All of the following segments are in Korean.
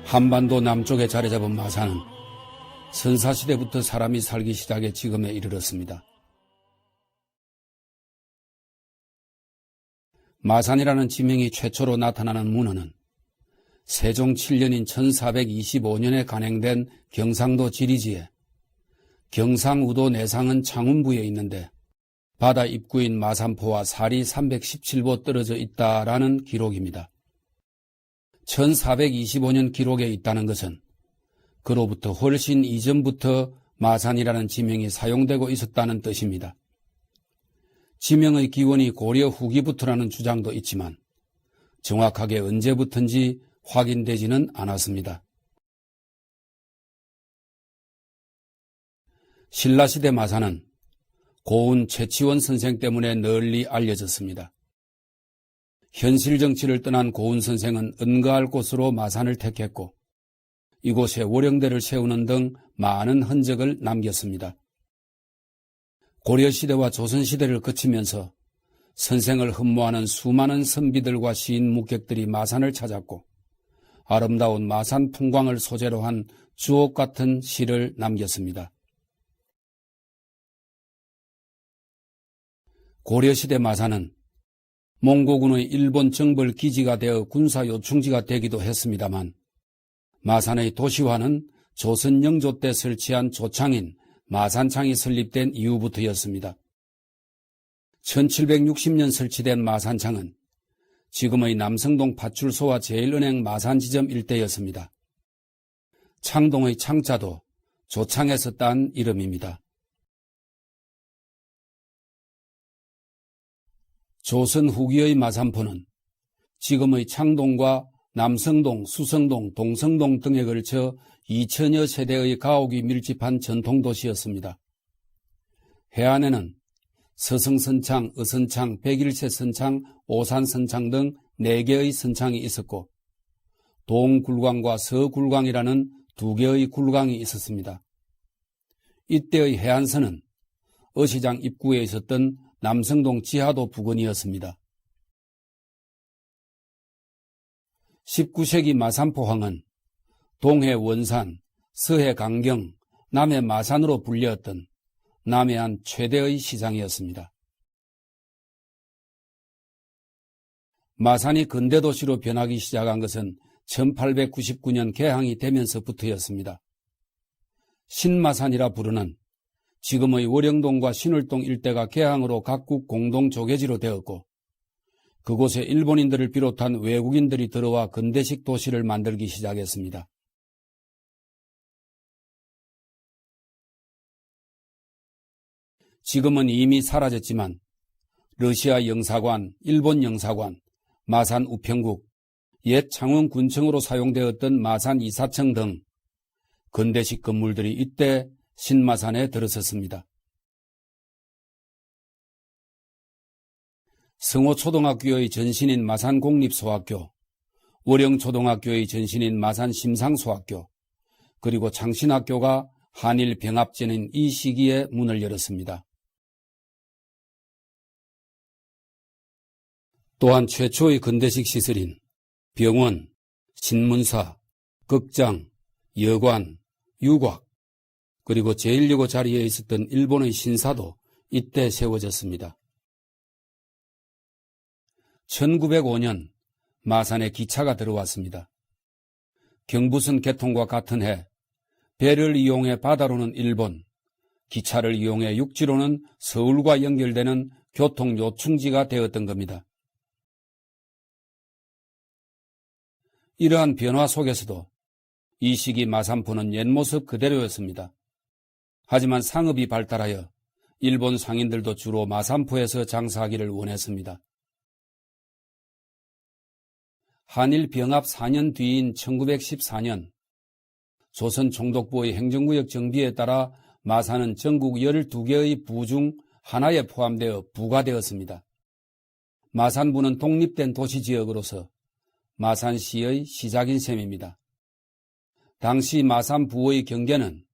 한반도 남쪽에 자리 잡은 마산은 선사시대부터 사람이 살기 시작해 지금에 이르렀습니다. 마산이라는 지명이 최초로 나타나는 문헌은 세종 7년인 1425년에 간행된 경상도 지리지에 경상우도 내상은 창운부에 있는데 바다 입구인 마산포와 사리 317보 떨어져 있다라는 기록입니다. 1425년 기록에 있다는 것은 그로부터 훨씬 이전부터 마산이라는 지명이 사용되고 있었다는 뜻입니다. 지명의 기원이 고려 후기부터라는 주장도 있지만 정확하게 언제부터인지 확인되지는 않았습니다. 신라시대 마산은 고운 최치원 선생 때문에 널리 알려졌습니다. 현실 정치를 떠난 고운 선생은 은거할 곳으로 마산을 택했고 이곳에 월영대를 세우는 등 많은 흔적을 남겼습니다. 고려시대와 조선시대를 거치면서 선생을 흠모하는 수많은 선비들과 시인 묵객들이 마산을 찾았고 아름다운 마산 풍광을 소재로 한 주옥 같은 시를 남겼습니다. 고려시대 마산은 몽고군의 일본 정벌 기지가 되어 군사 요충지가 되기도 했습니다만 마산의 도시화는 조선 영조 때 설치한 조창인 마산창이 설립된 이후부터였습니다. 1760년 설치된 마산창은 지금의 남성동 파출소와 제일은행 마산지점 일대였습니다. 창동의 창자도 조창에서 딴 이름입니다. 조선 후기의 마산포는 지금의 창동과 남성동, 수성동, 동성동 등에 걸쳐 2000여 세대의 가옥이 밀집한 전통도시였습니다. 해안에는 서성선창, 어선창, 백일세선창, 오산선창 등 4개의 선창이 있었고 동굴광과 서굴광이라는 2개의 굴광이 있었습니다. 이때의 해안선은 어시장 입구에 있었던 남성동 지하도 부근이었습니다. 19세기 마산포항은 동해 원산, 서해 강경, 남해 마산으로 불렸던 남해안 최대의 시장이었습니다. 마산이 근대도시로 변하기 시작한 것은 1899년 개항이 되면서부터였습니다. 신마산이라 부르는 지금의 월영동과 신월동 일대가 개항으로 각국 공동 조개지로 되었고 그곳에 일본인들을 비롯한 외국인들이 들어와 근대식 도시를 만들기 시작했습니다. 지금은 이미 사라졌지만 러시아 영사관, 일본 영사관, 마산 우평국, 옛 창원군청으로 사용되었던 마산 이사청 등 근대식 건물들이 이때 신마산에 들어섰습니다. 성호초등학교의 전신인 마산공립소학교, 월영초등학교의 전신인 마산심상소학교, 그리고 창신학교가 한일 병합전인 이 시기에 문을 열었습니다. 또한 최초의 근대식 시설인 병원, 신문사, 극장, 여관, 유곽, 그리고 제1여고 자리에 있었던 일본의 신사도 이때 세워졌습니다. 1905년 마산에 기차가 들어왔습니다. 경부선 개통과 같은 해 배를 이용해 바다로는 일본, 기차를 이용해 육지로는 서울과 연결되는 교통 요충지가 되었던 겁니다. 이러한 변화 속에서도 이 시기 마산포는 옛 모습 그대로였습니다. 하지만 상업이 발달하여 일본 상인들도 주로 마산포에서 장사하기를 원했습니다. 한일 병합 4년 뒤인 1914년 조선 총독부의 행정구역 정비에 따라 마산은 전국 12개의 부 중 하나에 포함되어 부가 되었습니다. 마산부는 독립된 도시지역으로서 마산시의 시작인 셈입니다. 당시 마산부의 경계는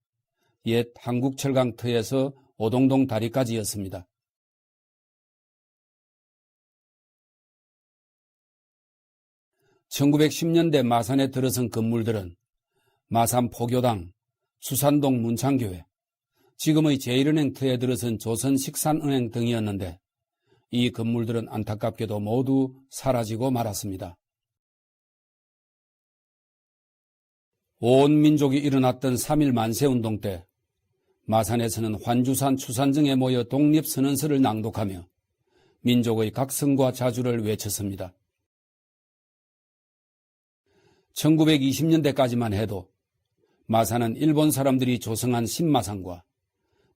옛 한국철강터에서 오동동 다리까지였습니다. 1910년대 마산에 들어선 건물들은 마산 포교당, 수산동 문창교회, 지금의 제1은행터에 들어선 조선식산은행 등이었는데 이 건물들은 안타깝게도 모두 사라지고 말았습니다. 온 민족이 일어났던 3.1 만세운동 때 마산에서는 환주산 추산정에 모여 독립선언서를 낭독하며 민족의 각성과 자주를 외쳤습니다. 1920년대까지만 해도 마산은 일본 사람들이 조성한 신마산과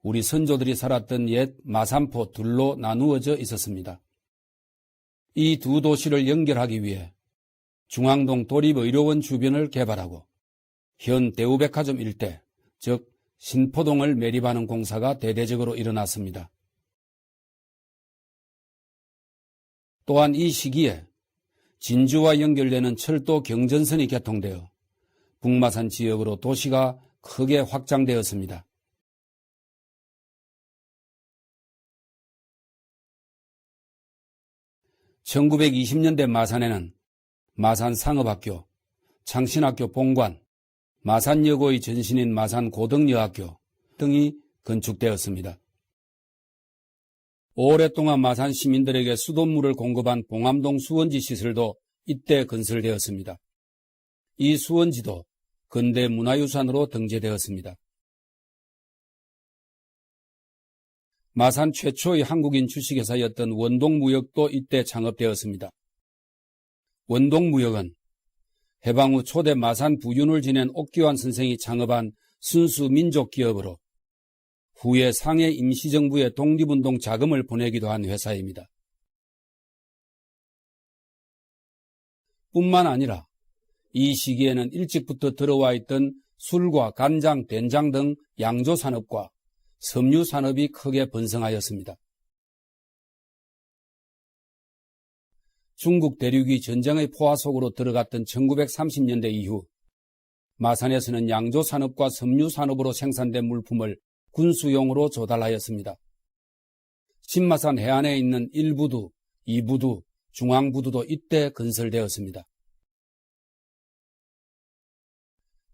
우리 선조들이 살았던 옛 마산포 둘로 나누어져 있었습니다. 이 두 도시를 연결하기 위해 중앙동 도립의료원 주변을 개발하고 현 대우백화점 일대, 즉 신포동을 매립하는 공사가 대대적으로 일어났습니다. 또한 이 시기에 진주와 연결되는 철도 경전선이 개통되어 북마산 지역으로 도시가 크게 확장되었습니다. (1920년대) 마산에는 마산상업학교, 창신학교 본관, 마산여고의 전신인 마산고등여학교 등이 건축되었습니다. 오랫동안 마산 시민들에게 수돗물을 공급한 봉암동 수원지 시설도 이때 건설되었습니다. 이 수원지도 근대 문화유산으로 등재되었습니다. 마산 최초의 한국인 주식회사였던 원동무역도 이때 창업되었습니다. 원동무역은 해방 후 초대 마산 부윤을 지낸 옥기환 선생이 창업한 순수 민족기업으로 후에 상해 임시정부에 독립운동 자금을 보내기도 한 회사입니다. 뿐만 아니라 이 시기에는 일찍부터 들어와 있던 술과 간장, 된장 등 양조산업과 섬유산업이 크게 번성하였습니다. 중국 대륙이 전쟁의 포화 속으로 들어갔던 1930년대 이후 마산에서는 양조산업과 섬유산업으로 생산된 물품을 군수용으로 조달하였습니다. 신마산 해안에 있는 1부두, 2부두, 중앙부두도 이때 건설되었습니다.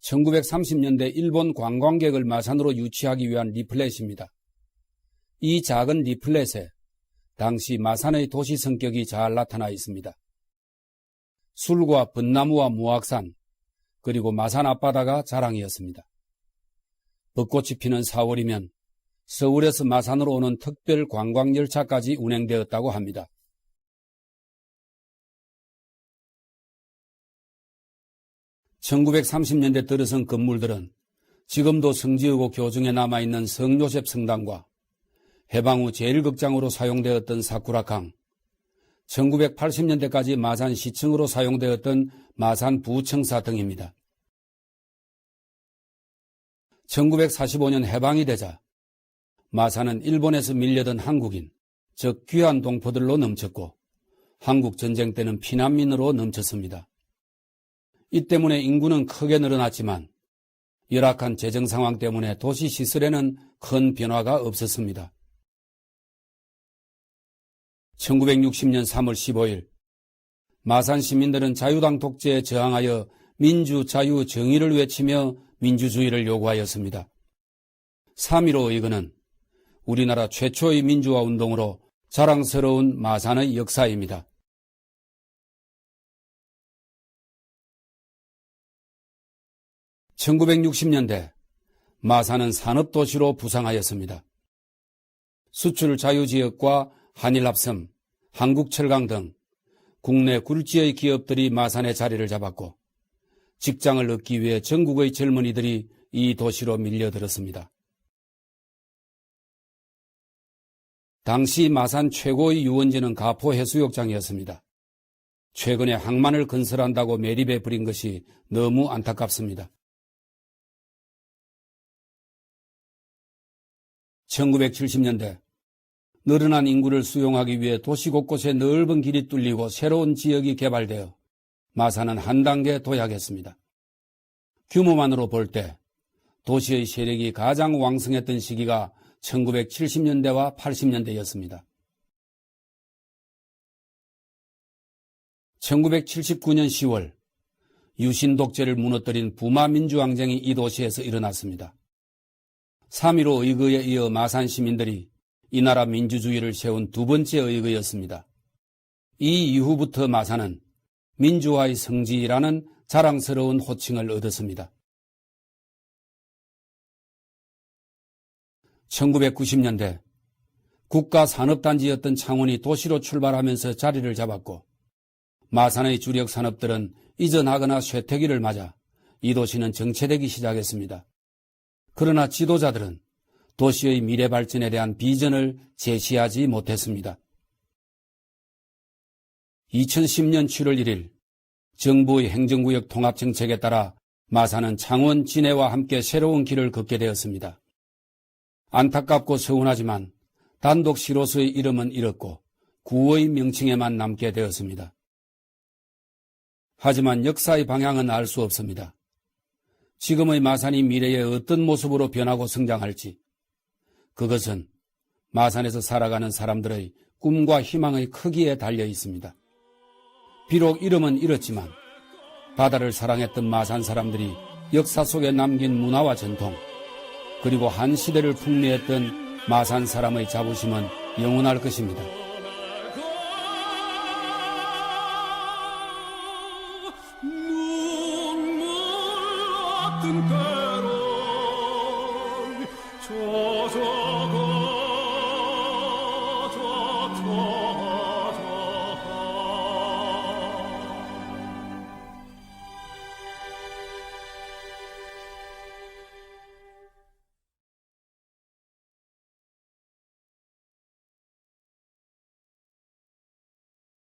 1930년대 일본 관광객을 마산으로 유치하기 위한 리플렛입니다. 이 작은 리플렛에 당시 마산의 도시 성격이 잘 나타나 있습니다. 술과 벚나무와 무악산, 그리고 마산 앞바다가 자랑이었습니다. 벚꽃이 피는 4월이면 서울에서 마산으로 오는 특별 관광열차까지 운행되었다고 합니다. (1930년대) 들어선 건물들은 지금도 성지하고 교중에 남아있는 성요셉 성당과 해방 후 제1극장으로 사용되었던 사쿠라강, 1980년대까지 마산시청으로 사용되었던 마산부청사 등입니다. 1945년 해방이 되자 마산은 일본에서 밀려든 한국인, 즉 귀한 동포들로 넘쳤고 한국전쟁 때는 피난민으로 넘쳤습니다. 이 때문에 인구는 크게 늘어났지만 열악한 재정 상황 때문에 도시 시설에는 큰 변화가 없었습니다. 1960년 3월 15일 마산 시민들은 자유당 독재에 저항하여 민주, 자유, 정의를 외치며 민주주의를 요구하였습니다. 3.15 의거는 우리나라 최초의 민주화 운동으로 자랑스러운 마산의 역사입니다. (1960년대) 마산은 산업도시로 부상하였습니다. 수출 자유지역과 한일합섬, 한국철강 등 국내 굴지의 기업들이 마산에 자리를 잡았고 직장을 얻기 위해 전국의 젊은이들이 이 도시로 밀려들었습니다. 당시 마산 최고의 유원지는 가포해수욕장이었습니다. 최근에 항만을 건설한다고 매립에 부린 것이 너무 안타깝습니다. 1970년대 늘어난 인구를 수용하기 위해 도시 곳곳에 넓은 길이 뚫리고 새로운 지역이 개발되어 마산은 한 단계 도약했습니다. 규모만으로 볼 때 도시의 세력이 가장 왕성했던 시기가 1970년대와 80년대였습니다. 1979년 10월 유신 독재를 무너뜨린 부마 민주항쟁이 이 도시에서 일어났습니다. 3.15 의거에 이어 마산 시민들이 이 나라 민주주의를 세운 두 번째 의거였습니다. 이 이후부터 마산은 민주화의 성지라는 자랑스러운 호칭을 얻었습니다. 1990년대 국가산업단지였던 창원이 도시로 출발하면서 자리를 잡았고 마산의 주력 산업들은 이전하거나 쇠퇴기를 맞아 이 도시는 정체되기 시작했습니다. 그러나 지도자들은 도시의 미래 발전에 대한 비전을 제시하지 못했습니다. 2010년 7월 1일 정부의 행정구역 통합정책에 따라 마산은 창원, 진해와 함께 새로운 길을 걷게 되었습니다. 안타깝고 서운하지만 단독 시로서의 이름은 잃었고 구의 명칭에만 남게 되었습니다. 하지만 역사의 방향은 알 수 없습니다. 지금의 마산이 미래에 어떤 모습으로 변하고 성장할지 그것은 마산에서 살아가는 사람들의 꿈과 희망의 크기에 달려 있습니다. 비록 이름은 잃었지만 바다를 사랑했던 마산 사람들이 역사 속에 남긴 문화와 전통 그리고 한 시대를 풍미했던 마산 사람의 자부심은 영원할 것입니다. 눈물 같은 괴로움